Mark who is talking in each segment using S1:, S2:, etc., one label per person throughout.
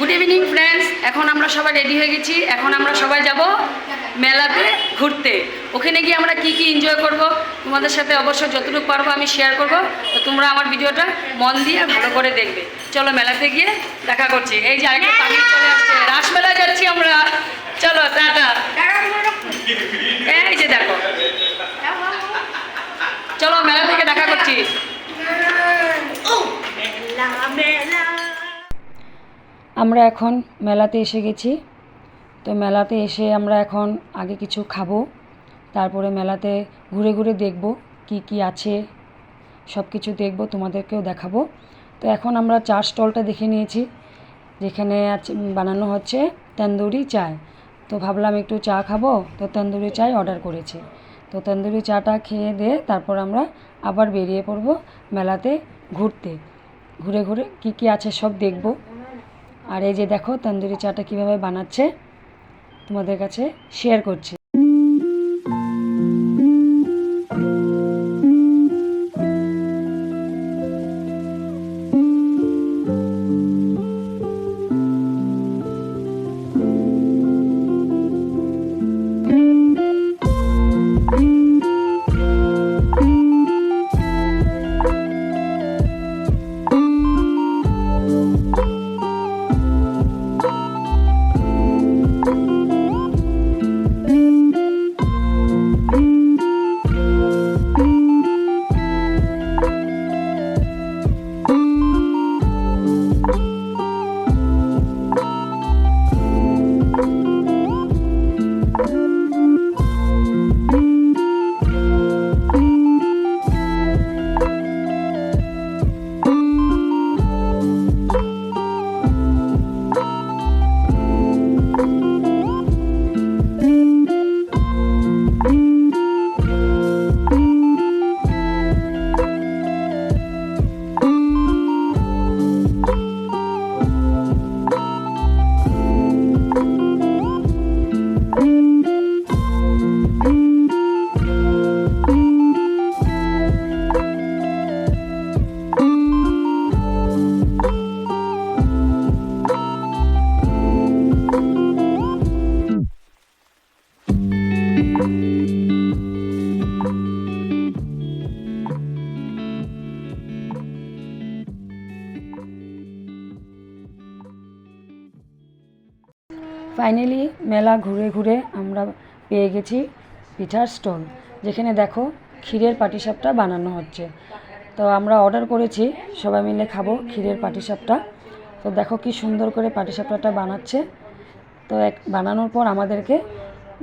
S1: Good evening friends. এখন আমরা সবাই রেডি হয়ে গেছি। এখন আমরা সবাই যাব মেলাতে ঘুরতে। ওখানে গিয়ে আমরা কি কি এনজয় করব তোমাদের সাথে অবশ্যই যতটুকু পারবো আমি শেয়ার করব। তো তোমরা আমার ভিডিওটা মন দিয়ে ভালো করে দেখবে। চলো মেলাতে গিয়ে দেখা করছি। এই যে আরেকটা পানি চলে আসছে, রাসমেলায় যাচ্ছি আমরা। চলো টাটা। এই যে দেখো, চলো মেলা থেকে দেখা করছি। আমরা এখন মেলাতে এসে গেছি। তো মেলাতে এসে আমরা এখন আগে কিছু খাবো, তারপরে মেলাতে ঘুরে ঘুরে দেখব কি কি আছে, সব কিছু দেখব, তোমাদেরকেও দেখাবো। তো এখন আমরা চার স্টলটা দেখে নিয়েছি, যেখানে আছে বানানো হচ্ছে তন্দুরি চায়। তো ভাবলাম একটু চা খাবো, তো তন্দুরি চায় অর্ডার করেছি। তো তন্দুরি চাটা খেয়ে দিয়ে তারপর আমরা আবার বেরিয়ে পড়ব মেলাতে ঘুরতে। ঘুরে ঘুরে কি কি আছে সব দেখব। আর এই যে দেখো তন্দুরি চাটা কীভাবে বানাচ্ছে তোমাদের কাছে শেয়ার করছি। ফাইনালি মেলা ঘুরে ঘুরে আমরা পেয়ে গেছি পিঠার স্টল, যেখানে দেখো ক্ষীরের পাটিসাপটা বানানো হচ্ছে। তো আমরা অর্ডার করেছি, সবাই মিলে খাবো ক্ষীরের পাটিসাপটা। তো দেখো কি সুন্দর করে পাটিসাপটাটা বানাচ্ছে। তো বানানোর পর আমাদেরকে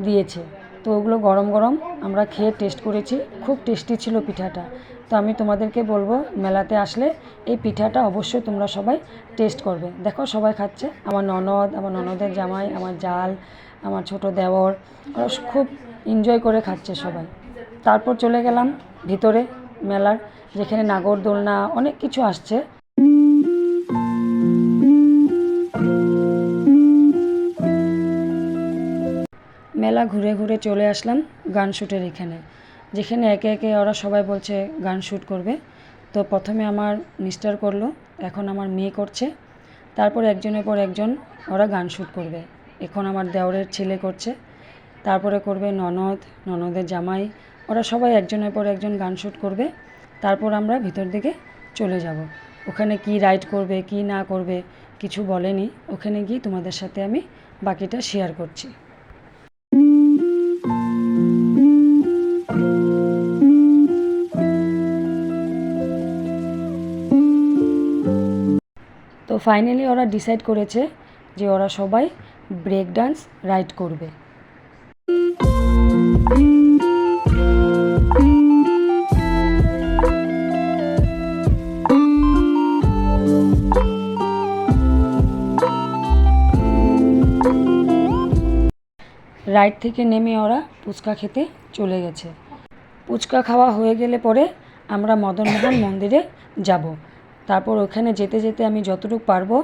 S1: দিয়েছে। তো ওগুলো গরম গরম আমরা খেয়ে টেস্ট করেছি, খুব টেস্টি ছিল পিঠাটা। তো আমি তোমাদেরকে বলবো মেলাতে আসলে এই পিঠাটা অবশ্যই তোমরা সবাই টেস্ট করবে। দেখো সবাই খাচ্ছে, আমার ননদ, আমার ননদের জামাই, আমার জাল, আমার ছোট দেওর, ওরা খুব এনজয় করে খাচ্ছে সবাই। তারপর চলে গেলাম ভিতরে মেলার, যেখানে নাগরদোলনা অনেক কিছু আসছে। মেলা ঘুরে ঘুরে চলে আসলাম গান শ্যুটের এখানে, যেখানে একে একে ওরা সবাই বলছে গান শ্যুট করবে। তো প্রথমে আমার মিস্টার করলো, এখন আমার মেয়ে করছে, তারপর একজনের পর একজন ওরা গান শ্যুট করবে। এখন আমার দেওরের ছেলে করছে, তারপরে করবে ননদ, ননদের জামাই, ওরা সবাই একজনের পর একজন গান শ্যুট করবে। তারপর আমরা ভিতর দিকে চলে যাব। ওখানে কি রাইড করবে কি না করবে কিছু বলেনি, ওখানে গিয়ে তোমাদের সাথে আমি বাকিটা শেয়ার করছি। তো ফাইনালি ওরা ডিসাইড করেছে যে ওরা সবাই ব্রেক ডান্স রাইড করবে। রাইড থেকে নেমে ওরা ফুচকা খেতে চলে গেছে। ফুচকা খাওয়া হয়ে গেলে পরে আমরা মদনমোহন মন্দিরে যাব। তারপর ওখানে যেতে যেতে আমি যতটুকু পারবো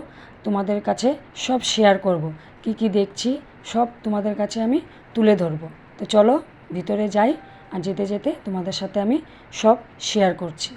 S1: তোমাদের কাছে সব শেয়ার করব। কি কি দেখছি সব তোমাদের কাছে আমি তুলে ধরবো। তো চলো ভিতরে যাই, আর যেতে যেতে তোমাদের সাথে আমি সব শেয়ার করছি।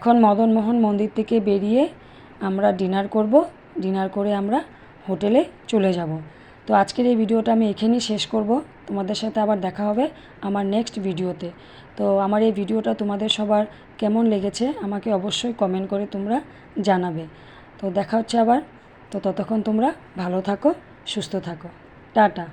S1: এখন মদনমোহন মন্দির থেকে বেরিয়ে আমরা ডিনার করব। ডিনার করে আমরা হোটেলে চলে যাব। তো আজকের এই ভিডিওটা আমি এখানেই শেষ করব। তোমাদের সাথে আবার দেখা হবে আমার নেক্সট ভিডিওতে। তো আমার এই ভিডিওটা তোমাদের সবার কেমন লেগেছে আমাকে অবশ্যই কমেন্ট করে তোমরা জানাবে। তো দেখা হচ্ছে আবার। তো ততক্ষণ তোমরা ভালো থাকো, সুস্থ থাকো। টাটা।